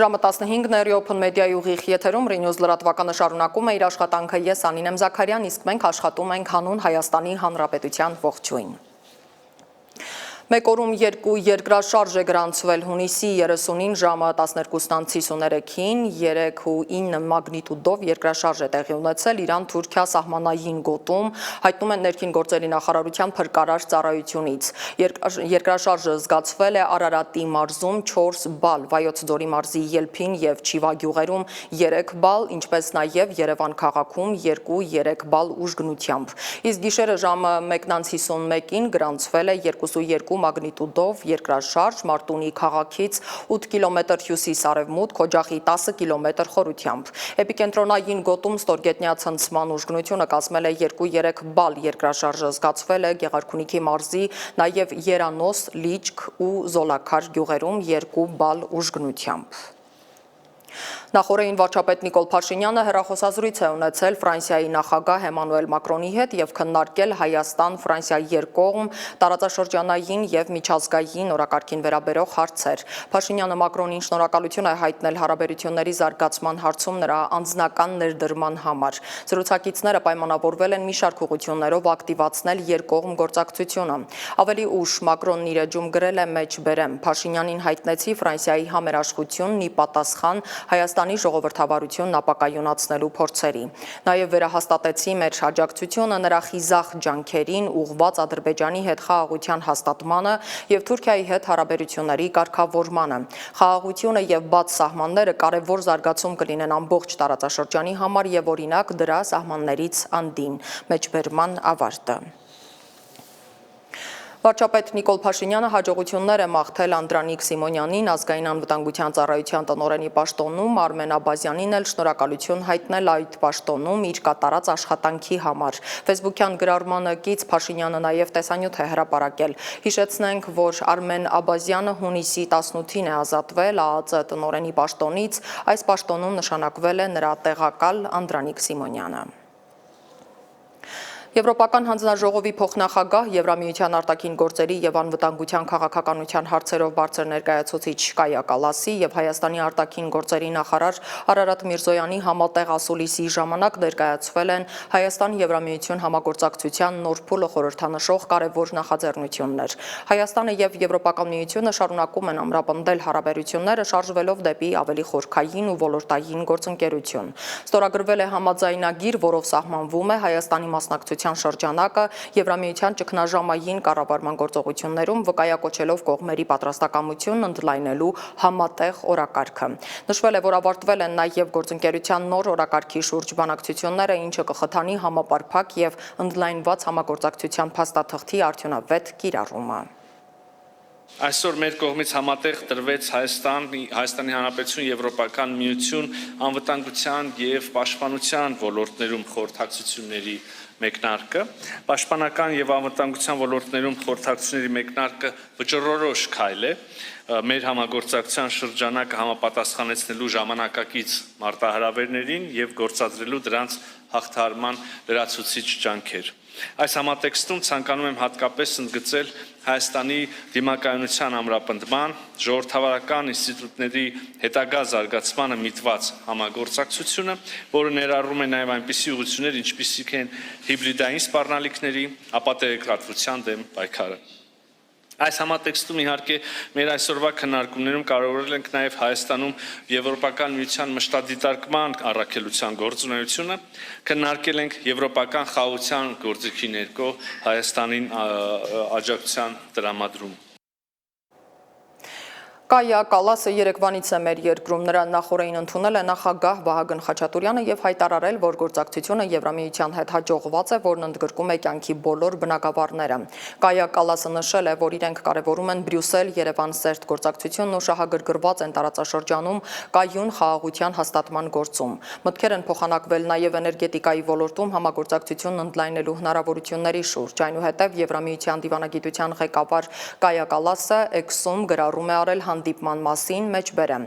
Ժամը 15-ն է Open Media-ի ուղիղ եթերում Renews լրատվականը շարունակում է իր աշխատանքը, ես Անին եմ Զաքարյան, իսկ մենք աշխատում ենք հանուն Հայաստանի Հանրապետության ողջույն։ Մեկ օրում երկու երկրաշարժ է գրանցվել հունիսի 30-ին ժամը 12:53-ին 3.9 մագնիտուդով երկրաշարժ է տեղի ունեցել Իրան-Թուրքիա սահմանային գոտում, հայտնում են ներքին գործերի նախարարության փրկարար ծառայությունից։ Երկրաշարժը զգացվել է Արարատի մարզում 4 բալ, Վայոց ձորի մարզի Ելփին եւ Չիվա գյուղերում 3 բալ, ինչպես նաեւ Երևան քաղաքում 2-3 բալ ուժգնությամբ։ Իսկ գիշերը ժամը 1:51-ին գրանցվել է 2.2 մագնիտուդով երկրաշարժ Մարտունի քաղաքից 8 կիլոմետր հյուսիս-արևմուտք, Քոջախի 10 կիլոմետր խորությամբ։ Էպիկենտրոնային գոտում ստորգետնյա ցնցման ուժգնությունը կազմել է 2-3 բալ, երկրաշարժը զգացվել է Գեղարքունիքի մարզի, նաև Երանոս, Լիճք ու Զոլաքար գյուղերում 2 բալ ուժգնությամբ։ Նախորդին վարչապետ Նիկոլ Փաշինյանը հեռախոսազրույց է ունեցել Ֆրանսիայի նախագահ Էմանուել Մակրոնի հետ եւ քննարկել Հայաստան-Ֆրանսիա երկկողմ տարածաշրջանային եւ միջազգային օրակարգին վերաբերող հարցեր։ Փաշինյանը Մակրոնին շնորհակալություն է հայտնել հարաբերությունների զարգացման հարցում նրա անձնական ներդրման համար։ Զրուցակիցները պայմանավորվել են մի շարք ուղղություններով ակտիվացնել երկկողմ գործակցությունը։ Ավելի ուշ Մակրոնն իր էջում գրել է մեջբերեմ. Փաշինյանին հայտնեցի Ֆրանսիայի համերաշխությունն ի պատասխան Հայաստանի ժողովրդավարությունն ապակայունացնելու փորձերի։ Նաև վերահաստատեցի մեր աջակցությունը նրա խիզախ ջանքերին ուղղված Ադրբեջանի հետ խաղաղության հաստատմանը եւ Թուրքիայի հետ հարաբերությունների կարգավորմանը։ Խաղաղությունը եւ բաց սահմանները կարևոր զարգացում կլինեն ամբողջ տարածաշրջանի համար եւ օրինակ դրա սահմաններից անդին։ Մեջբերման ավարտը։ Վարչապետ Նիկոլ Փաշինյանը հաջողություններ է մաղթել Անդրանիկ Սիմոնյանին, ազգային անվտանգության ծառայության տնօրենի պաշտոնում, Արմեն Աբազյանին էլ շնորհակալություն հայտնել այդ պաշտոնում իր կատարած աշխատանքի համար։ Facebook-յան գրառմանը կից Փաշինյանը նաև տեսանյութ է հրապարակել։ Հիշեցնենք, որ Արմեն Աբազյանը հունիսի 18-ին է ազատվել ԱԱԾ տնօրենի պաշտոնից, այս պաշտոնում նշանակվել է նրա տեղակալ Անդրանիկ Սիմոնյանը։ Եվրոպական հանձնաժողովի փոխնախագահ Եվրամիության արտաքին գործերի եւ անվտանգության քաղաքականության հարցերով բարձր ներկայացուցիչ Կայա Կալասի եւ Հայաստանի արտաքին գործերի նախարար Արարատ Միրզոյանի համատեղ ասուլիսի ժամանակ ներկայացվել են Հայաստան-Եվրամիություն համագործակցության նոր փուլը խորհրդանշող կարևոր նախաձեռնություններ։ Հայաստանը եւ Եվրոպական միությունը շարունակում են ամրապնդել հարաբերությունները, շարժվելով դեպի ավելի խորքային ու ոլորտային գործընկերություն։ Ստորագրվել է համաձայնագիր, որով սահմանվում է Հայաստանի մասնակցության շրջանակը Եվրամիության ճգնաժամային կառավարման գործողություններում վկայակոչելով կողմերի պատրաստակամությունն ընդլայնելու համատեղ օրակարգը։ Նշվել է, որ ավարտվել են նաև գործընկերության նոր օրակարգի շուրջ բանակցությունները, ինչը կխթանի համապարփակ եւ ընդլայնված համագործակցության փաստաթղթի արդյունավետ կիրառումը։ Այսօր մեր կողմից համատեղ տրվեց Հայաստանի Հանրապետություն Եվրոպական միություն անվտանգության եւ պաշտպանության ոլորտներում խորհրդակցությունների մեկնարկը, պաշտպանական եւ անվտանգության ոլորտներում խորհրդակցությունների մեկնարկը վճռորոշ քայլ է մեր համագործակցության շրջանակը համապատասխանեցնելու ժամանակակից մարտահրավերներին եւ գործադրելու դրանց հաղթահարման լրացուցիչ ջանքեր։ Այս համատեքստում ցանկանում եմ հատկապես ընդգծել Հայաստանի դիմակայունության ամրապնդման, ժողովրդավարական ինստիտուտների հետագա զարգացմանը միտված համագործակցությունը, որը ներառում է նաև այնպիսի ուղղություններ, ինչպիսիք են հիբրիդային սպառնալիքների, ապատեգրատվության դեմ պայքարը։ Այս համատեքստում իհարկե մեր այսօրվա քննարկումներում կարևորել ենք նաև Հայաստանում Եվրոպական միության մշտադիտարկման առաքելության գործունեությունը, քննարկել ենք եվրոպական խաղաղության գործիքի ներքո Հայաստանին աջակցության տրամադրում։ Կայա Կալասը երեկվանից է մեր երկրում, նրան նախորդին ընդունել է նախագահ Վահագն Խաչատուրյանը եւ հայտարարել, որ գործակցությունը Եվրամիության հետ հաջողված է, որն ընդգրկում է կյանքի բոլոր բնագավառները։ Կայա Կալասը նշել է, որ իրենք կարևորում են Բրյուսել-Երևան սերտ գործակցությունն ու շահագրգռված են տարածաշրջանում կայուն խաղաղության հաստատման գործում։ Մտքեր են փոխանակվել նաեւ էներգետիկայի ոլորտում համագործակցությունն ընդլայնելու հնարավորությունների շուրջ։ Այնուհետև Եվրամիության դիվանագիտության ղեկավար Կայա Կալասը Էքսում գրառում է արել հանդիպման մասին մեջբերեմ։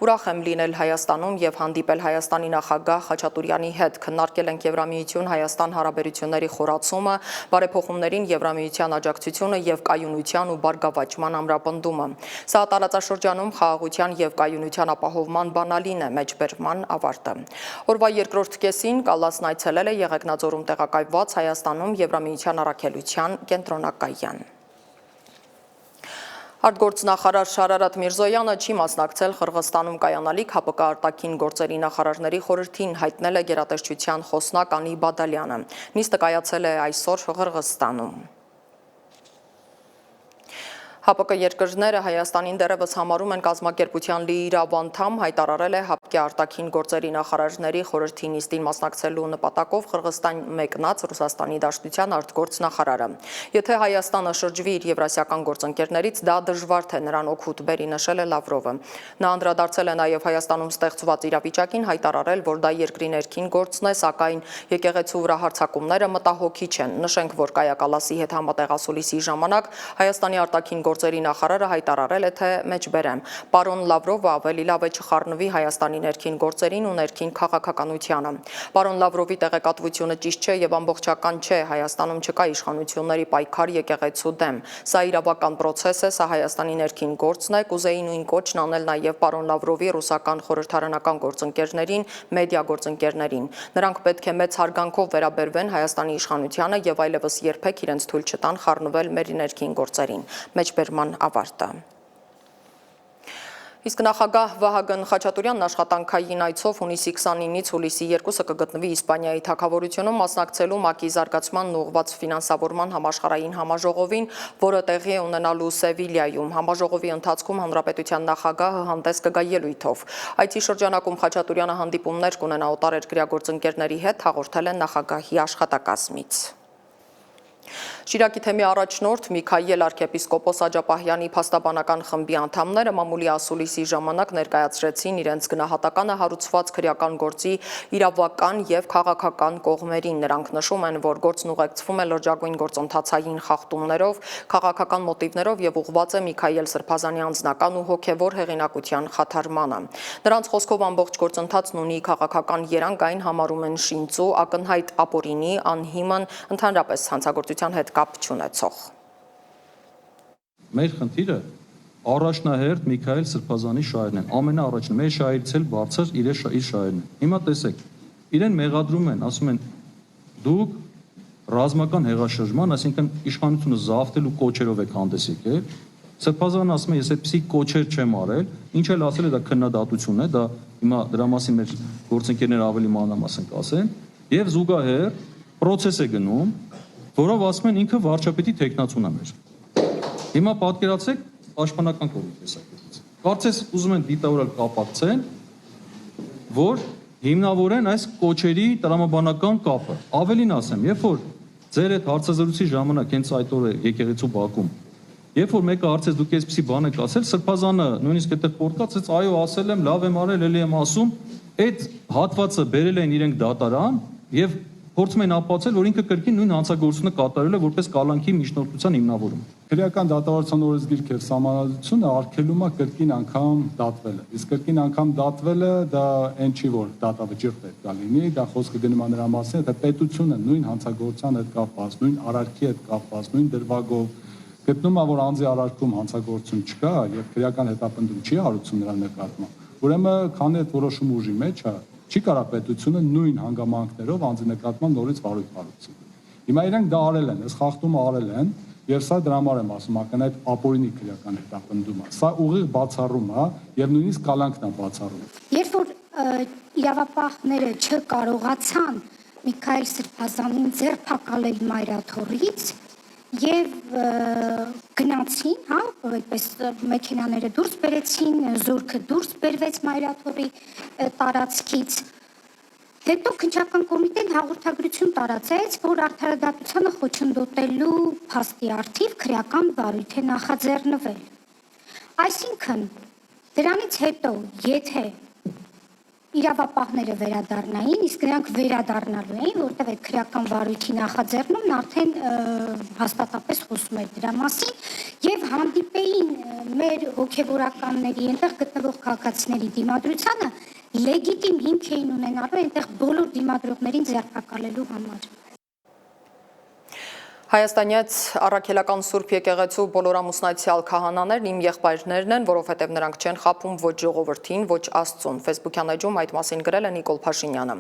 Ուրախ եմ լինել Հայաստանում եւ հանդիպել Հայաստանի նախագահ Խաչատուրյանի հետ։ Քննարկել ենք Եվրամիություն Հայաստան հարաբերությունների խորացումը, բարեփոխումներին Եվրամիության աջակցությունը եւ կայունության ու բարգավաճման ամրապնդումը։ Սա տարածաշրջանում խաղաղության եւ կայունության ապահովման բանալին է մեջբերման ավարտը։ Օրվա երկրորդ կեսին Կալասն այցելել է Եղեգնաձորում տեղակայված Հայաստանում Եվրամիության առաքելության կենտրոնակայան։ Արտգործնախարար Շարարատ Միրզոյանը չի մասնակցել Қырғызստանում կայանալիք ՀԱՊԿ արտաքին գործերի նախարարների խորհրդին, հայտնել է գերատեսչության խոսնակ Անի Բադալյանը։ Նիստը կայացել է այսօր Қырғызստանում։ ՀԱՊԿ երկրները Հայաստանին դեռևս համարում են կազմակերպության լիիրավ անդամ, հայտարարել է ՀԱՊԿ արտաքին գործերի նախարարների խորհրդի նիստին մասնակցելու նպատակով Қырғызստան մեկնած Ռուսաստանի Դաշնության արտգործնախարարը։ Եթե Հայաստանը շրջվի իր եվրասիական գործընկերներից, դա դժվար թե նրան օգուտ բերի, նշել է Լավրովը։ Նա անդրադարձել է նաև Հայաստանում ստեղծված իրավիճակին, հայտարարել, որ դա երկրի ներքին գործն է, սակայն եկեղեցու վրա հարձակումները մտահոգիչ են։ Նշենք, որ Կայա Կալասի հետ համատեղ ասուլիսի ժամանակ Հայաստանի արտաքին գործերի նախարարը հայտարարել է, թե մեջբերեմ։ Պարոն Լավրովը ավելի լավ է չխառնվի Հայաստանի ներքին գործերին ու ներքին քաղաքականությանը։ Պարոն Լավրովի տեղեկատվությունը ճիշտ չէ եւ ամբողջական չէ, Հայաստանում չկա իշխանությունների պայքար եկեղեցու դեմ։ Սա իրավական process է, սա Հայաստանի ներքին գործն է, կուզեի նույն կոչն անել նաեւ պարոն Լավրովի ռուսական խորհրդարանական գործընկերներին, մեդիա գործընկերներին։ Նրանք պետք է մեծ հարգանքով վերաբերվեն Հայաստանի իշխանությանը եւ այլևս երբեք իրենց թույլ չտան խառնվել մեր ներքին գործերին։ Մեջբերման ավարտը։ Իսկ նախագահ Վահագն Խաչատուրյանն աշխատանքային այցով հունիսի 29-ից հուլիսի 2-ը կգտնվի Իսպանիայի թագավորությունում մասնակցելու ՄԱԿ-ի զարգացմանն ուղղված ֆինանսավորման համաշխարհային համաժողովին, որը տեղի է ունենալու Սևիլիայում։ Համաժողովի ընթացքում հանրապետության նախագահը հանդես կգա ելույթով։ Այցի շրջանակում Խաչատուրյանը հանդիպումներ կունենա օտարերկրյա գործընկերների հետ, հաղորդել են նախագահի աշխատակազմից։ Շիրակի թեմի առաջնորդ Միքայել arczepiskopos Աջապահյանի փաստաբանական խմբի անդամները մամուլի ասուլիսի ժամանակ ներկայացրեցին իրենց գնահատականը հարուցված քրեական գործի իրավական եւ քաղաքական կողմերին։ Նրանք նշում են, որ գործն ուղեկցվում է լրջագույն գործընթացային խախտումներով, քաղաքական մոտիվներով եւ ուղղված է Միքայել Սրբազանի անձնական ու հոգեվոր հեղինակության խաթարմանը։ Նրանց խոսքով ամբողջ գործընթացն ունի քաղաքական երանգ, այն համարում են շինծու, ակնհայտ ապօրինի, անհիմն, ընդհանրապես հանցագործության հետ կապ չունեցող։ Մեր խնդիրը առաջնահերթ Միքայել Սրբազանի շահերն են, ամենաառաջին, մեր շահերից էլ բարձր իր շահերն են։ Հիմա տեսեք, իրեն մեղադրում են, ասում են դուք ռազմական հեղաշրջման, այսինքն իշխանությունը զավթելու կոչերով եք հանդես եկել։ Սրբազանը ասում է, ես այդպիսի կոչեր չեմ արել, ինչ էլ ասել է, դա քննադատություն է, դա հիմա դրա մասին մեր գործընկերները ավելի մանրամասն կասեն, եւ զուգահեռ process է գնում, որով ասում են ինքը վարչապետի տեխնացուն է մեր։ Հիմա պատկերացրեք պաշտպանական կողմի տեսակետից։ Կարծես ուզում են դիտավորել կապակցեն, որ հիմնավորեն այս կոչերի տրամաբանական կապը։ Ավելին ասեմ, երբ որ ձեր այդ հարցազրույցի ժամանակ հենց այդ օրը եկեղեցու բակում, երբ որ մեկը հարցեց դուք այսպեսի բան եք ասել, Սրբազանը նույնիսկ այդտեղ պորտկաց, այո, ասել եմ, լավ եմ արել, էլի եմ ասում, այդ հատվածը բերել են իրենք դատարան եւ փորձում են ապացուցել, որ ինքը կրկին նույն հանցագործությունը կատարել է որպես կալանքի միջնորդության հիմնավորում։ Քրեական դատավարության օրենսգիր սահմանադրությունը արգելում է կրկին անգամ դատվելը։ Իսկ կրկին անգամ դատվելը դա այն չի, որ դատավճիռ պետք է լինի, դա խոսքը գնում է նրա մասին, թե պետությունը նույն հանցագործության հետ կապված, նույն արարքի հետ կապված, նույն դրվագով գտնում է, որ անձի արարքում հանցագործություն չկա եւ քրեական հետապնդում չի հարուցում նրա նկատմամբ։ Ուրեմն, քանի այդ որոշումը ուժի մեջ է, չի կարող պետությունը նույն հանգամանքներով անձի նկատմամբ նորից վարույթ հարուցի։ Հիմա իրենք դա արել են, այս խախտումը արել են, եւ սա դրա համար եմ ասում, ակնհայտ ապօրինի քրեական հետապնդում է։ Սա ուղիղ բացառում է եւ նույնիսկ կալանքն է բացառում։ Երբ որ իրավապահները չկարողացան Միքայել Սրբազանին ձերբակալել մայրաթորից եւ գնացին, հա, այդպես մեքենաները դուրս բերեցին, զորքը դուրս բերվեց մայրաթորի տարածքից։ Հետո քննչական կոմիտեն հաղորդագրություն տարածեց, որ արդարադատությանը խոչընդոտելու փաստի առթիվ քրեական վարույթ է նախաձեռնվել։ Այսինքն, դրանից հետո, եթե իրավապահները վերադառնային, իսկ նրանք վերադառնալու էին, որտեղ այդ քրեական վարույթի նախաձեռնումն արդեն հաստատապես խոսում էր դրա մասին եւ հանդիպեին մեր հոգեվորականների, այնտեղ գտնվող քաղաքացիների դիմադրությանը լեգիտիմ հիմք էին ունենալու այնտեղ բոլոր դիմադրողներին ձերբակալելու համար։ Հայաստանյաց առաքելական Սուրբ եկեղեցու բոլոր ամուսնացյալ քահանաներն իմ եղբայրներն են, որովհետև նրանք չեն խաբում ոչ ժողովրդին, ոչ Աստծուն։ Facebook-յան էջում այդ մասին գրել է Նիկոլ Փաշինյանը։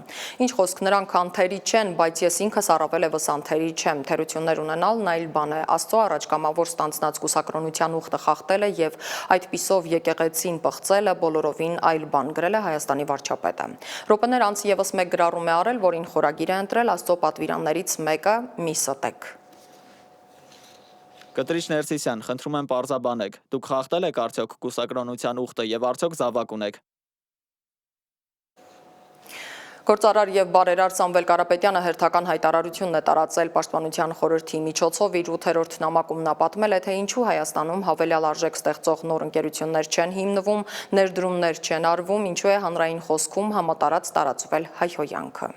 Ինչ խոսք, նրանք անթերի չեն, բայց ես ինքս առավել եւս անթերի չեմ։ Թերություններ ունենալն այլ բան է։ Աստծո առաջ կամավոր ստանձնած կուսակրոնության ուխտը խախտելը եւ այդպիսով եկեղեցին պղծելը բոլորովին այլ բան, գրել է Հայաստանի վարչապետը։ Րոպեներ անց եւս մեկ գրառում է արել, որին խորագիր է ընտրել Աստծո պատվիրաններից մեկը՝ մի ստեք։ Կտրիչ Ներսիսյան, խնդրում եմ պարզաբանեք, դուք խախտել եք արդյոք կուսակրոնության ուխտը եւ արդյոք զավակ ունեք։ Գործարար եւ բարերար Սամվել Կարապետյանը հերթական հայտարարությունն է տարածել Պաշտպանության խորհրդի միջոցով իր 8-րդ նամակում նա պատմել է, թե ինչու Հայաստանում հավելյալ արժեք ստեղծող նոր ընկերություններ չեն հիմնվում, ներդրումներ չեն արվում, ինչու է հանրային խոսքում համատարած տարածվել հայհոյանքը։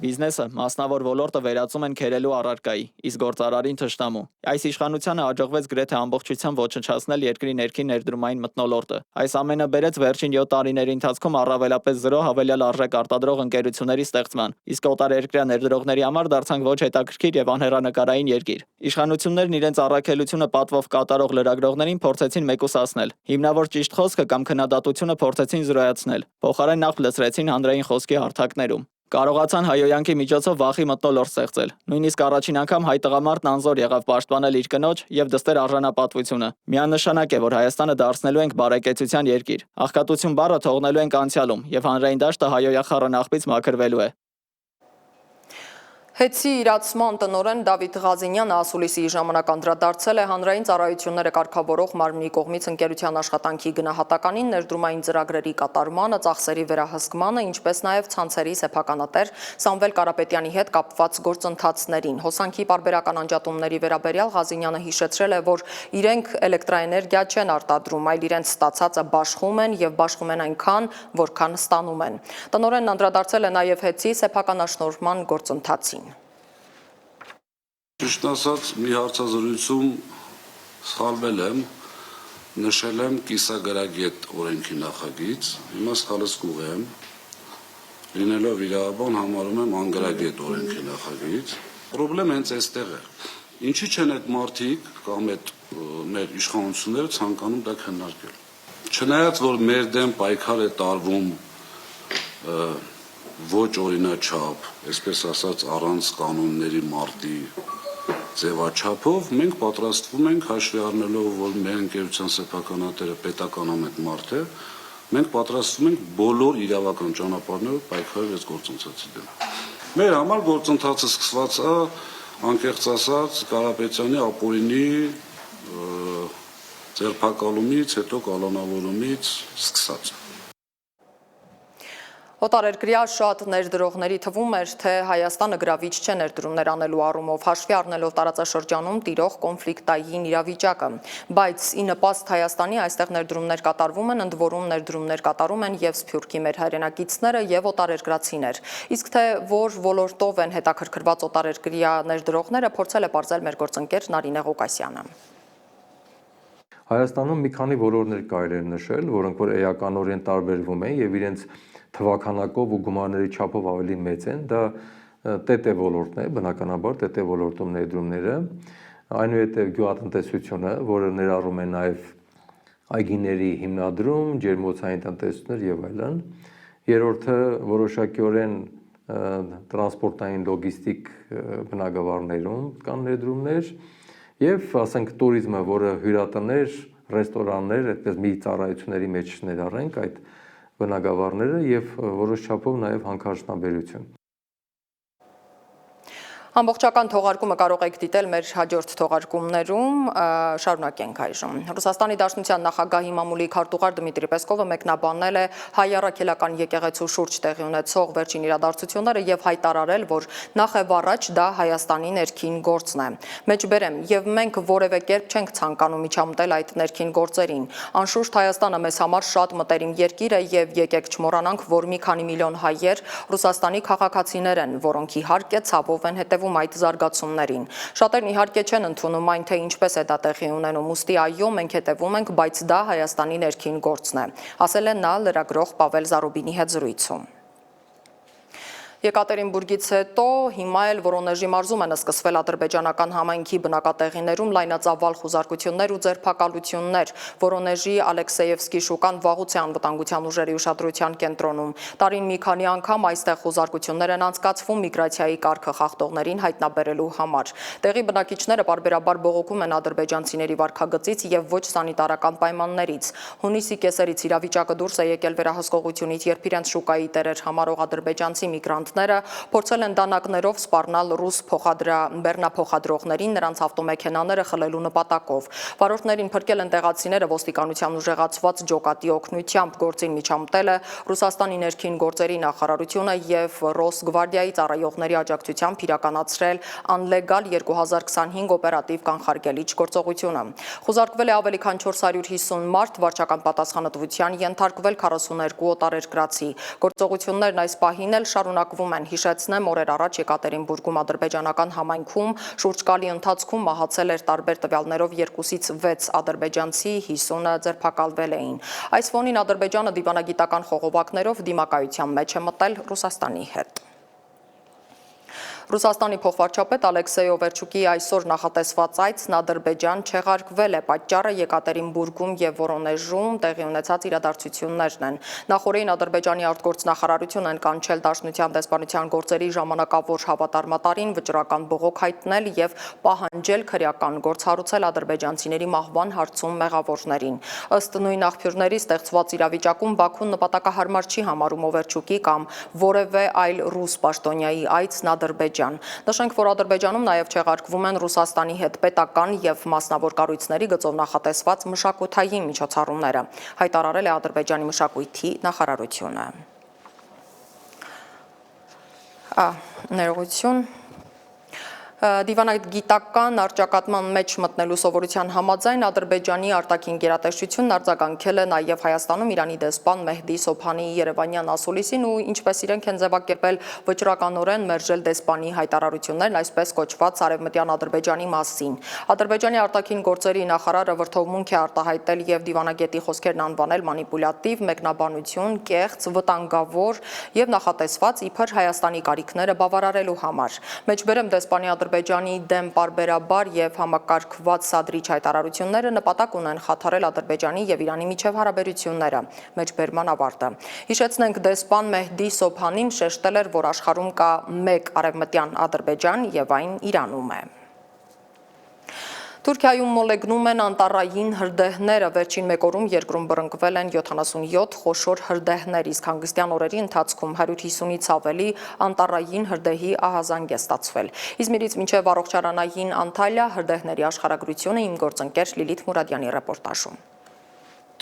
Բիզնեսը, մասնավոր ոլորտը վերածում են քերելու առարկայի, իսկ գործարարին թշնամու։ Այս իշխանությանը հաջողվեց գրեթե ամբողջությամբ ոչնչացնել երկրի ներքին ներդրումային մթնոլորտը։ Այս ամենը բերեց վերջին 7 տարիների ընթացքում առավելապես 0 հավելյալ արժեք արտադրող ընկերությունների ստեղծման, իսկ օտարերկրյա ներդրողների համար դարձանք ոչ հետաքրքիր եւ անհեռանկարային երկիր։ Իշխանություններն իրենց առաքելությունը պատվով կատարող լրագրողներին փորձեցին մեկուսացնել։ Հիմնավոր ճիշտ խոսքը կամ քննադատությունը փորձեցին զրոյացնել։ Փոխարեն նախ լցրեցին հանրային խոսքի հարթակներում։ Կարողացան հայոյանքի միջոցով վախի մթնոլորտ ստեղծել։ Նույնիսկ առաջին անգամ հայ տղամարդն անզոր եղավ պաշտպանել իր կնոջ եւ դստեր արժանապատվությունը։ Միանշանակ է, որ Հայաստանը դարձնելու ենք բարեկեցության երկիր։ Աղքատություն բառը թողնելու ենք անցյալում եւ հանրային դաշտը հայոյախառն աղբից մաքրվելու է։ Հետցի իրացման տնօրեն Դավիթ Ղազինյանը ասուլիսի ժամանակ անդրադարձել է հանրային ծառայությունները կարգավորող մարմնի կողմից ընկերության աշխատանքի գնահատականին, ներդրումային ծրագրերի կատարմանը, ծախսերի վերահսկմանը, ինչպես նաև ցանցերի սեփականատեր Սամվել Կարապետյանի հետ կապված գործընթացներին։ Հոսանքի պարբերական անջատումների վերաբերյալ Ղազինյանը հիշեցրել է, որ իրենք էլեկտրաէներգիա չեն արտադրում, այլ իրենց ստացածը բաշխում են եւ բաշխում են այնքան, որքան ստանում են։ Տնօրենն անդրադարձել է նաև հետցի սեփականաշնորհման գործընթացին։ Ճիշտ ասած, մի հարցազրույցում սխալվել եմ, նշել եմ կիսագրագետ օրենքի նախագիծ, հիմա սխալեցկուղ եմ, լինելով իրավաբան համարում եմ անգրագետ օրենքի նախագիծ։ Պրոբլեմ հենց այստեղ է։ Ինչի չեն այդ մարդիկ կամ այդ մեր իշխանությունները ցանկանում դա քննարկել։ Չնայած որ մեր դեմ պայքար է տարվում ոչ օրինաչափ, այսպես ասած առանց կանոնների մարտի ձևաչափով, մենք պատրաստվում ենք հաշվի առնելով, որ մեր ընկերության սեփականատերը պետականամետ մարդ է, մենք պատրաստվում ենք բոլոր իրավական ճանապարհներով պայքարել այս գործընթացի դեմ։ Մեր համար գործընթացը սկսված է, անկեղծ ասած, Կարապետյանի ապօրինի ձերբակալումից, հետո կալանավորումից սկսած։ Օտարերկրյա շատ ներդրողների թվում էր, թե Հայաստանը գրավիչ չէ ներդրումներ անելու առումով, հաշվի առնելով տարածաշրջանում տիրող կոնֆլիկտային իրավիճակը, բայց ի նպաստ Հայաստանի այստեղ ներդրումներ կատարվում են, ընդ որում ներդրումներ կատարում են եւ Սփյուռքի մեր հայրենակիցները եւ օտարերկրացիներ։ Իսկ թե որ ոլորտով են հետաքրքրված օտարերկրյա ներդրողները, փորձել է պարզել մեր գործընկեր Նարինե Ղուկասյանը։ Հայաստանում մի քանի ոլորտներ կարելի է նշել, որոնք որ էականորեն տարբերվում են եւ իրենց թվականակով ու գումարների չափով ավելի մեծ են, դա ՏՏ ոլորտն է, բնականաբար ՏՏ ոլորտում ներդրումները, այնուհետև գյուղատնտեսությունը, որը ներառում է նաև այգիների հիմնադրում, ջերմոցային տնտեսություններ եւ այլն։ Երրորդը որոշակիորեն տրանսպորտային լոգիստիկ բնագավառներում կան ներդրումներ եւ ասենք туриզմը, որը հյուրատներ, ռեստորաններ, այդպես մի ծառայությունների մեջ ներառենք այդ բնագավառները եւ որոշ չափով նաեւ հանքարդյունաբերություն։ Ամբողջական թողարկումը կարող եք դիտել մեր հաջորդ թողարկումներում, շարունակենք այժմ։ Ռուսաստանի Դաշնության նախագահի մամուլի քարտուղար Դմիտրի Պեսկովը մեկնաբանել է հայ առաքելական եկեղեցու շուրջ տեղի ունեցող վերջին իրադարձությունները եւ հայտարարել, որ նախ եւ առաջ դա Հայաստանի ներքին գործն է։ Մեջբերեմ, եւ մենք որևէ կերպ չենք ցանկանում միջամտել այդ ներքին գործերին։ Անշուշտ Հայաստանը մեզ համար շատ մտերիմ երկիր է եւ եկեք չմոռանանք, որ մի քանի միլիոն հայեր Ռուսաստանի քաղաքացիներ են, որոնք իհարկե ցավով են հետևում այդ զարգացումներին։ Շատերն իհարկե չեն ընդունում այն, թե ինչպես է դա տեղի ունենում, ուստի այո, մենք հետևում ենք, բայց դա Հայաստանի ներքին գործն է, ասել է նա լրագրող Պավել Զարուբինի հետ զրույցում։ Եկատերինբուրգից հետո հիմա էլ Վորոնեժի մարզում են սկսվել ադրբեջանական համայնքի բնակատեղիներում լայնածավալ խուզարկություններ ու ձերբակալություններ։ Վորոնեժի Ալեքսեևսկի շուկան վաղուց է անվտանգության ուժերի ուշադրության կենտրոնում։ Տարին մի քանի անգամ այստեղ խուզարկություններ են անցկացվում միգրացիայի կարգը խախտողներին հայտնաբերելու համար։ Տեղի բնակիչները պարբերաբար բողոքում են ադրբեջանցիների վարքագծից եւ ոչ սանիտարական պայմաններից։ Հունիսի կեսերից իրավիճակը դուրս է եկել վերահսկողությունից, երբ իրենց շուկայի տերեր համարող ադրբեջանցի միգրանտները փորձել են դանակներով սպառնալ ռուս բեռնափոխադրողներին նրանց ավտոմեքենաները խլելու նպատակով։ Վարորդներին փրկել են տեղացիները ոստիկանության ուժեղացված ջոկատի օգնությամբ, գործին միջամտել է Ռուսաստանի ներքին գործերի նախարարությունը եւ Ռոսգվարդիայի ծառայողների աջակցությամբ իրականացրել անլեգալ 2025 օպերատիվ կանխարգելիչ գործողությունը։ Խուզարկվել է ավելի քան 450 մարդ, վարչական պատասխանատվության ենթարկվել 42 օտարերկրացի։ Գործողություններն այս պահին էլ շարունակվում են, հիշեցնեմ, օրեր առաջ Եկատերինբուրգում ադրբեջանական համայնքում շուրջկալի ընթացքում մահացել էր տարբեր տվյալներով 2-ից 6 ադրբեջանցի, 50-ը ձերբակալվել էին։ Այս ֆոնին Ադրբեջանը դիվանագիտական խողովակներով դիմակայության մեջ է մտել Ռուսաստանի հետ։ Ռուսաստանի փոխվարչապետ Ալեքսեյ Օվերչուկի այսօր նախատեսված այցն Ադրբեջան չեղարկվել է, պատճառը Եկատերինբուրգում եւ Վորոնեժում տեղի ունեցած իրադարձություններն են։ Նախորդին Ադրբեջանի արտգործնախարարությունն են կանչել Դաշնության դեսպանության գործերի ժամանակավոր հավատարմատարին վճռական բողոք հայտնել եւ պահանջել քրեական գործ հարուցել ադրբեջանցիների մահվան հարցում մեղավորներին։ Ըստ նույն աղբյուրների ստեղծված իրավիճակում Բաքուն նպատակահարմար չի համարում Օվերչուկի կամ որևէ այլ ռուս պաշտոնյայի այցն Ադրբեջան։ Նշենք, որ Ադրբեջանում նաև չեղարկվում են Ռուսաստանի հետ պետական եւ մասնավոր կառույցների գծով նախատեսված մշակութային միջոցառումները, հայտարարել է Ադրբեջանի մշակույթի նախարարությունը։ Ներողություն։ Դիվանագիտական առճակատման մեջ մտնելու սովորության համաձայն Ադրբեջանի արտաքին գերատեսչությունն արձագանքել է նաև Հայաստանում Իրանի դեսպան Մեհդի Սոբհանիի երևանյան ասուլիսին ու ինչպես իրենք են ձևակերպել վճռականորեն մերժել դեսպանի հայտարարություններն այսպես կոչված Արևմտյան Ադրբեջանի մասին։ Ադրբեջանի արտաքին գործերի նախարարը վրդովմունք է արտահայտել եւ դիվանագետի խոսքերն անվանել մանիպուլյատիվ, մեկնաբանություն, կեղծ, վտանգավոր եւ նախատեսված իբր Հայաստանի կարիքները բավարարելու համար։ Մեջբերեմ դեսպանի Ադրբեջանի դեմ պարբերաբար եւ համակարգված սադրիչ հայտարարությունները նպատակ ունեն խաթարել Ադրբեջանի եւ Իրանի միջև հարաբերությունները։ Մեջբերման ավարտը։ Հիշեցնենք, դեսպան Մեհդի Սոբհանին շեշտել էր, որ աշխարհում կա մեկ արևմտյան Ադրբեջան եւ այն Իրանում է։ Թուրքիայում մոլեգնում են անտառային հրդեհները, վերջին մեկ օրում երկրում բռնկվել են 77 խոշոր հրդեհներ, իսկ հանգստյան օրերի ընթացքում 150-ից ավելի անտառային հրդեհի ահազանգ է ստացվել։ Իզմիրից մինչև առողջարանային Անտալիա հրդեհների աշխարհագրությունը իմ գործընկեր Լիլիթ Մուրադյանի ռեպորտաժում։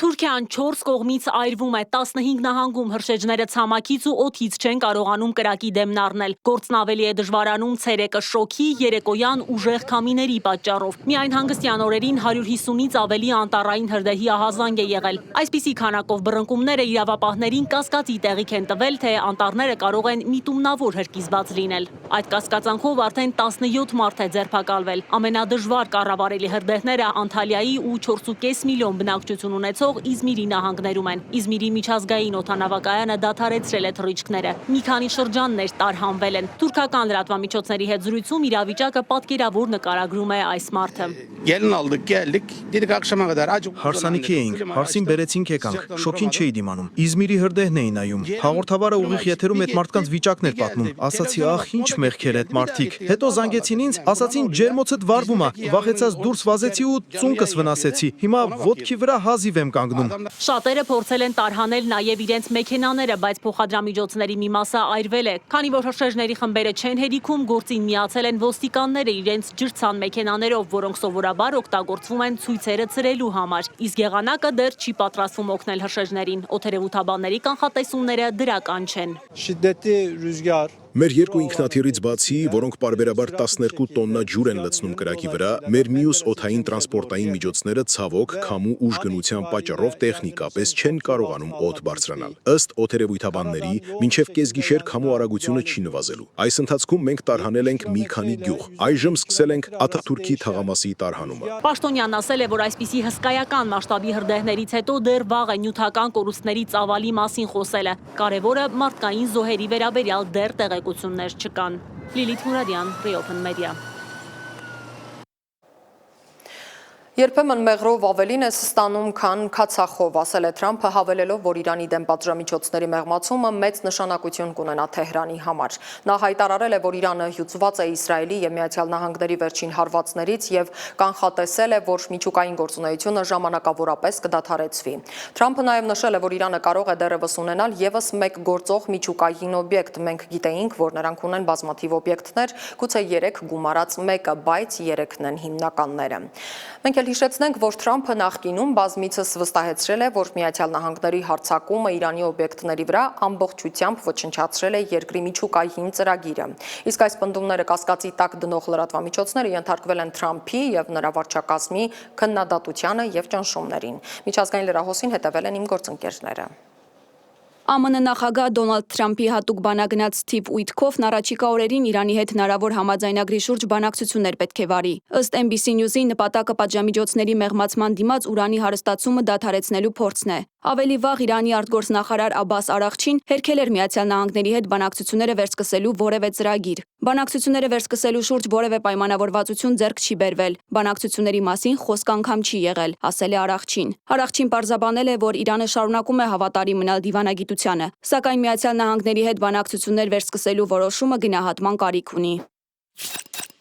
Թուրքիան 4 կողմից այրվում է, 15 նահանգում հրշեջները ցամաքից ու օդից չեն կարողանում կրակի դեմն առնել։ Գործն ավելի է դժվարանում ցերեկը շոքի, երեկոյան ուժեղ քամիների պատճառով։ Միայն հանգստյան օրերին 150-ից ավելի անտառային հրդեհի ահազանգ է եղել։ Այսպիսի քանակով բռնկումները իրավապահներին կասկածի տեղիք են տվել, թե անտառները կարող են միտումնավոր հրկիզված լինել։ Այդ կասկածանքով արդեն 17 մարդ է ձերբակալվել։ Ամենադժվար կառավարելի հրդեհները Անտալիայի ու 4.5 միլիոն բնակչություն ունեցող Իզմիրի նահանգներում են։ Իզմիրի միջազգային օդանավակայանը դադարեցրել է թռիչքները։ Մի քանի շրջաններ տարհանվել են։ Թուրքական լրատվամիջոցների հետ զրույցում իրավիճակը պատկերավոր նկարագրում է այս մարդը։ Հարսանիքի էինք, հարսին բերեցինք եկանք, շոքին չէի դիմանում։ Իզմիրի հրդեհն էին նայում։ Հաղորդավարը ուղիղ եթերում այդ մարդկանց վիճակն էր պատմում։ Ասացի, ախ, ինչ մեղքեր այդ մարդիկ։ Հետո զանգեցին ինձ, ասացին ջերմոցդ վառվում է։ Վախեցած դուրս վազեցի ու ծունկս վնասեցի։ Հիմա ոտքի վրա հազիվ եմ կանգնում։ Շատերը փորձել են տարհանել նաև իրենց մեքենաները, բայց փոխադրամիջոցների մի մասը այրվել է։ Քանի որ հրշեջների խմբերը չեն հերիքում, գործին միացել են ոստիկանները իրենց ջրցան մեքենաներով, որոնք սովորաբար օգտագործվում են ցույցերը ցրելու համար։ Իսկ եղանակը դեռ չի պատրաստվում օգնել հրշեջներին։ Օդերևութաբանների կանխատեսումները դրական չեն։ Şiddetli rüzgar Մեր երկու ինքնաթիռից բացի, որոնք պարբերաբար 12 տոննա ջուր են լցնում կրակի վրա, մեր մյուս օդային տրանսպորտային միջոցները ցավոք քամու ուժ գնության պատճառով տեխնիկապես չեն կարողանում օդ բարձրանալ։ Ըստ օդերևույթաբանների, մինչև կեսգիշեր քամու արագությունը չի նվազելու։ Այս ընթացքում մենք տարհանել ենք մի քանի գյուղ։ Այժմ սկսել ենք Աթաթուրքի թաղամասի տարհանումը։ Պաշտոնյանն ասել է, որ այսպիսի հսկայական մասշտաբի հրդեհներից հետո դեռ վաղ է նյութական կորուստների ծավալի մասին խոսելը։ Կարևորը մարդկային զոհերի վերաբերյալ դեռ տեղեկություններ չկան։ Լիլիթ Մուրադյան, Reopen Media։ Երբեմն մեղրով ավելին ես ստանում, քան քացախով, ասել է Թրամփը, հավելելով, որ Իրանի դեմ պատժամիջոցների մեղմացումը մեծ նշանակություն կունենա Թեհրանի համար։ Նա հայտարարել է, որ Իրանը հյուծված է Իսրայելի և Միացյալ Նահանգների վերջին հարվածներից և կանխատեսել է, որ միջուկային գործունեությունը ժամանակավորապես կդադարեցվի։ Թրամփը նաև նշել է, որ Իրանը կարող է դեռևս ունենալ ևս մեկ գործող միջուկային օբյեկտ։ Մենք գիտեինք, որ նրանք ունեն բազմաթիվ օբյեկտներ, գուցե 3 գումարած մեկը, բայց 3-ն են հիմնականները։ Մենք էլ հիշեցնենք, որ Թրամփը նախկինում բազմիցս վստահեցրել է, որ Միացյալ Նահանգների հարձակումը Իրանի օբյեկտների վրա ամբողջությամբ ոչնչացրել է երկրի միջուկային ծրագիրը։ Իսկ այս պնդումները կասկածի տակ դնող լրատվամիջոցները ենթարկվել են Թրամփի և նրա վարչակազմի քննադատությանը և ճնշումներին։ Միջազգային լրահոսին հետևել են իմ գործընկերները։ ԱՄՆ նախագահ Դոնալդ Թրամփի հատուկ բանագնաց Սթիվ Ուիթքոֆն առաջիկա օրերին Իրանի հետ հնարավոր համաձայնագրի շուրջ բանակցություններ պետք է վարի։ Ըստ NBC News-ի նպատակը պատժամիջոցների մեղմացման դիմաց ուրանի հարստացումը դադարեցնելու փորձն է։ Ավելի վաղ Իրանի արտգործնախարար Աբբաս Արաղչին հերքել էր Միացյալ Նահանգների հետ բանակցությունները վերսկսելու որևէ ծրագիր։ Բանակցությունները վերսկսելու շուրջ որևէ պայմանավորվածություն ձեռք չի բերվել։ Բանակցությունների մասին խոսք անգամ չի եղել, ասել է Արաղչին։ Արաղչին պարզաբանել է, որ Իրանը շարունակում է հավատարիմ մնալ դիվանագիտությանը, սակայն Միացյալ Նահանգների հետ բանակցություններ վերսկսելու որոշումը գնահատման կարիք ունի։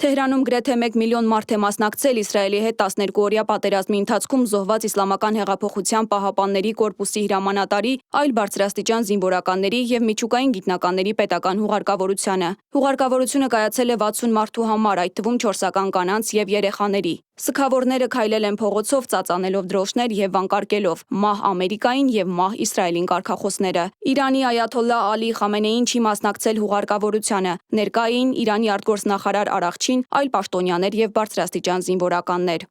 Թեհրանում գրեթե 1 միլիոն մարդ է մասնակցել Իսրայելի հետ 12-օրյա պատերազմի ընթացքում զոհված Իսլամական հեղափոխության պահապանների կորպուսի հրամանատարի, այլ բարձրաստիճան զինվորականների և միջուկային գիտնականների պետական հուղարկավորությանը։ Հուղարկավորությունը կայացել է 60 մարդու համար, այդ թվում 4-ական կանանց և երեխաների։ Սգավորները քայլել են փողոցով, ծածանելով դրոշներ և վանկարկելով «Մահ Ամերիկային» և «Մահ Իսրայելին» կարգախոսները։ Իրանի այաթոլլահ Ալի Խամենեին չի մասնակցել հուղարկավորությանը։ Ներկա էին Իրանի արտգործնախարար Արաղչին, այլ պաշտոնյաներ և բարձրաստիճան զինվորականներ։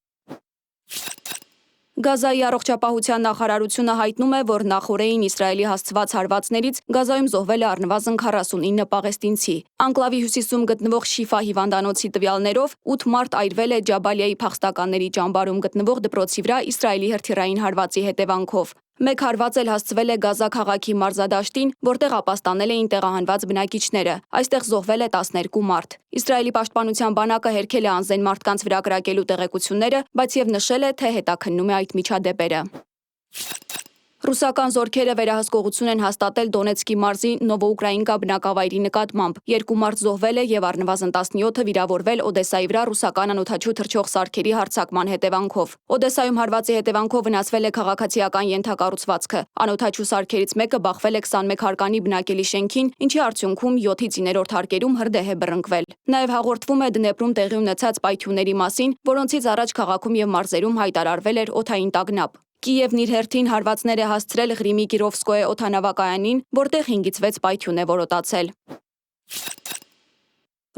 Գազայի առողջապահության նախարարությունը հայտնում է, որ նախօրեին Իսրայելի հասցված հարվածներից Գազայում զոհվել է առնվազն 49 պաղեստինցի։ Անկլավի հյուսիսում գտնվող Շիֆա հիվանդանոցի տվյալներով 8 մարդ այրվել է Ջաբալիայի փախստականների ճամբարում գտնվող դպրոցի վրա Իսրայելի հրթիռային հարվածի հետևանքով։ Մեկ հարված էլ հասցվել է Գազա քաղաքի մարզադաշտին, որտեղ ապաստանել էին տեղահանված բնակիչները։ Այստեղ զոհվել է 12 մարդ։ Իսրայելի պաշտպանության բանակը հերքել է անզեն մարդկանց վրա կրակելու տեղեկությունները, բայց եւ նշել է, թե հետաքննում է այդ միջադեպերը։ Ռուսական զորքերը վերահսկողություն են հաստատել Դոնեցկի մարզի Նովոուկրաինկա բնակավայրի նկատմամբ։ 2 մարդ զոհվել է եւ առնվազն 17-ը վիրավորվել Օդեսայի վրա ռուսական անօդաչու թռչող սարքերի հարձակման հետևանքով։ Օդեսայում հարվածի հետևանքով վնասվել է քաղաքացիական ենթակառուցվածքը։ Անօդաչու սարքերից մեկը բախվել է 21 հարկանի բնակելի շենքին, ինչի արդյունքում 7-ից 9-րդ հարկերում հրդեհ է բռնկվել։ Նաեւ հաղորդվում է դնեպրում տեղի ունեցած պայթյունների մասին, որոնցից առաջ քաղաքում եւ մարզերում հայտարարվել էր օդային տագնապ։ Կիևն իր հերթին հարվածներ է հասցրել Ղրիմի Կիրովսկոյե օդանավակայանին, որտեղ 5-ից 6 պայթյուն է որոտացել։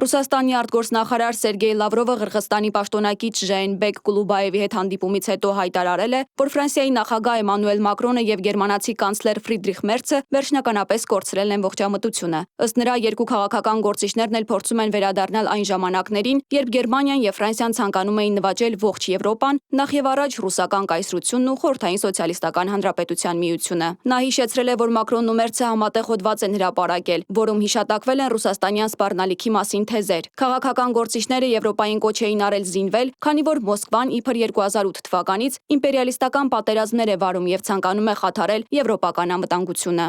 Ռուսաստանի արտգործնախարար Սերգեյ Լավրովը Ղրղստանի պաշտոնակից Ժայնբեկ Կուլուբաևի հետ հանդիպումից հետո հայտարարել է, որ Ֆրանսիայի նախագահ Էմանուել Մակրոնը եւ գերմանացի կանցլեր Ֆրիդրիխ Մերցը վերջնականապես կորցրել են ողջամտությունը։ Ըստ նրա, երկու քաղաքական գործիչներն էլ փորձում են վերադառնալ այն ժամանակներին, երբ Գերմանիան եւ Ֆրանսիան ցանկանում էին նվաճել ողջ Եվրոպան, նախ եւ առաջ ռուսական կայսրությունն ու Խորհրդային սոցիալիստական հանրապետության միությունը։ Նա հիշեցրել է, որ Մակրոնն ու Մերցը համատեղ հոդված են հրապարակել, որում հիշատակվել են ռուսաստանյան սպառնալիքի մասին թեզեր։ Քաղաքական գործիչները Եվրոպային կոչ էին արել զինվել, քանի որ Մոսկվան իբր 2008 թվականից իմպերիալիստական պատերազմներ է վարում եւ ցանկանում է խաթարել եվրոպական անվտանգությունը։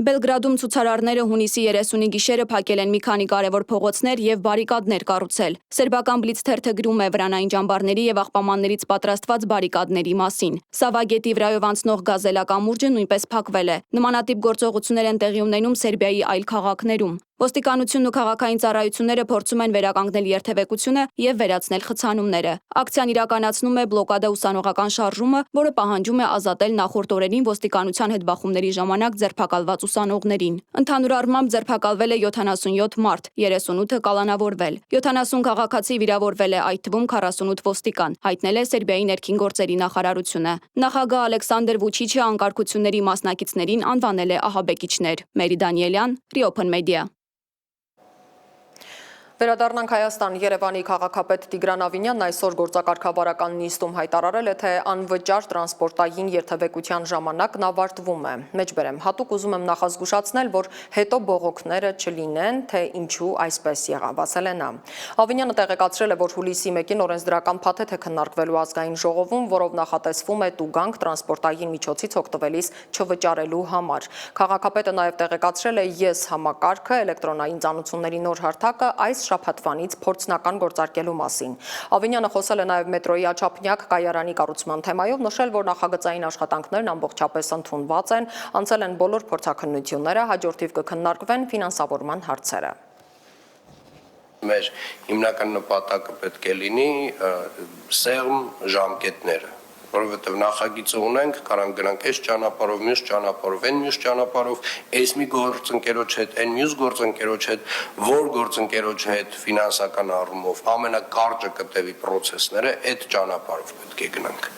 Բելգրադում ցուցարարները հունիսի 30-ի գիշերը փակել են մի քանի կարևոր փողոցներ եւ բարիկադներ կառուցել։ Սերբական Բլից թերթը գրում է վրանային ճամբարների եւ աղբամաններից պատրաստված բարիկադների մասին։ Սավագետի վրայով անցնող գազելակամուրջը նույնպես փակվել է։ Նմանատիպ գործողություններ են տեղի ունենում Սերբիայի այլ քաղաքներում։ Ոստիկանությունն ու քաղաքային ծառայությունները փորձում են վերականգնել երթևեկությունը եւ վերացնել խցանումները։ Ակցիան իրականացնում է բլոկադա ուսանողական շարժումը, որը պահանջում է ազատել նախորդ օրերին ոստիկանության հետ բախումների ժամանակ ձերբակալված ուսանողներին։ Ընդհանուր առմամբ ձերբակալվել է 77 մարդ, 38-ը կալանավորվել։ 70 քաղաքացի վիրավորվել է, այդ թվում 48 ոստիկան, հայտնել է Սերբիայի ներքին գործերի նախարարությունը։ Նախագահ Ալեքսանդր Վուչիչը անկարգությունների մասնակիցներին անվանել է ահաբեկիչներ։ Մերի Դանիելյան, Open Media։ Վերադառնանք Հայաստան, Երևանի քաղաքապետ Տիգրան Ավինյանն այսօր գործակարգավարական նիստում հայտարարել է, թե անվճար տրանսպորտային երթևեկության ժամանակն ավարտվում է։ Մեջբերեմ, հատուկ ուզում եմ նախազգուշացնել, որ հետո բողոքները չլինեն, թե ինչու այսպես եղավ, ասել է նա։ Ավինյանը տեղեկացրել է, որ հուլիսի 1-ին օրենսդրական փաթեթ է քննարկվելու ազգային ժողովում, որով նախատեսվում է տուգանք տրանսպորտային միջոցից օգտվելիս չվճարելու համար։ Քաղաքապետը նաև տեղեկացրել է ԵՍ համակարգը, էլեկտրոնային ծանուցումների նոր հարթակը այս շաբաթվանից փորձնական գործարկելու մասին։ Ավինյանը խոսել է նաև մետրոյի աչափնյակ կայարանի կառուցման թեմայով, նշել, որ նախագծային աշխատանքներն ամբողջապես ընդունված են, անցել են բոլոր փորձաքննությունները, հաջորդիվ կքննարկվեն ֆինանսավորման հարցերը։ Մեր հիմնական նպատակը պետք է լինի սեղմ ժամկետները, որովհետև նախագիծը ունենք, կարանք գնանք այս ճանապարհով, մյուս ճանապարհով, այն մյուս ճանապարհով, այս մի գործընկերոջ հետ, այն մյուս գործընկերոջ հետ, որ գործընկերոջ հետ ֆինանսական առումով ամենակարճը կտևի process-ները, այդ ճանապարհով պետք է գնանք։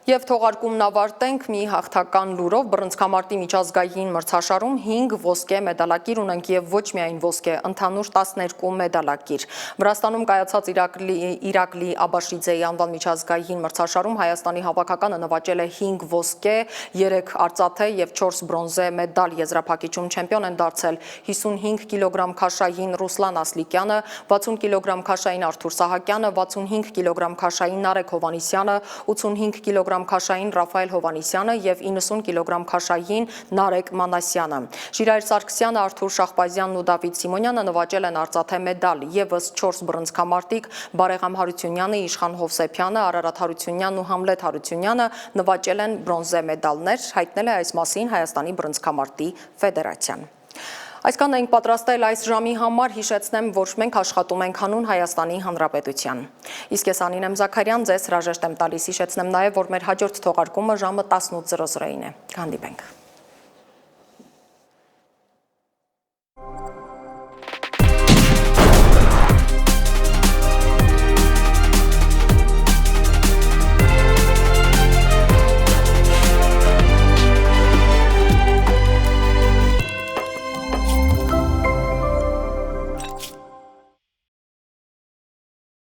Եվ թողարկումն ավարտենք մի հաղթական լուրով, բռնցքամարտի միջազգային մրցաշարում 5 ոսկե մեդալակիր ունենք եւ ոչ միայն ոսկե, ընդհանուր 12 մեդալակիր։ Վրաստանում կայացած Իրակլի Աբաշիձեի անվան միջազգային մրցաշարում Հայաստանի հավաքականը նվաճել է 5 ոսկե, 3 արծաթե եւ 4 բրոնզե մեդալ, եզրափակիչում չեմպիոն են դարձել 55 կիլոգրամ քաշային Ռուսլան Ասլիկյանը, 60 կիլոգրամ քաշային Արթուր Սահակյանը, 65 կիլոգրամ քաշային Նարեկ Հովանիսյանը, 85 կիլոգրամ քաշային Ռաֆայել Հովանիսյանը եւ 90 կիլոգրամ քաշային Նարեկ Մանասյանը։ Ժիրայր Սարգսյանը, Արթուր Շախբազյանն ու Դավիթ Սիմոնյանը նվաճել են արծաթե մեդալ, եւս 4 բռնցքամարտիկ Բարեգամ Հարությունյանը, Իշխան Հովսեփյանը, Արարատ Հարությունյանն ու Համլետ Հարությունյանը նվաճել են բրոնզե մեդալներ, հայտնել է այս մասին Հայաստանի բռնցքամարտի ֆեդերացիան։ Այսքանն ենք պատրաստել այս ժամի համար, հիշեցնեմ, որ մենք աշխատում ենք հանուն Հայաստանի Հանրապետության։ Իսկ ես Անին եմ Զաքարյան, ձեզ հրաժեշտ եմ տալիս, հիշեցնեմ նաև, որ մեր հաջորդ թողարկումը ժամը 18:00-ին է։ Կհանդիպենք։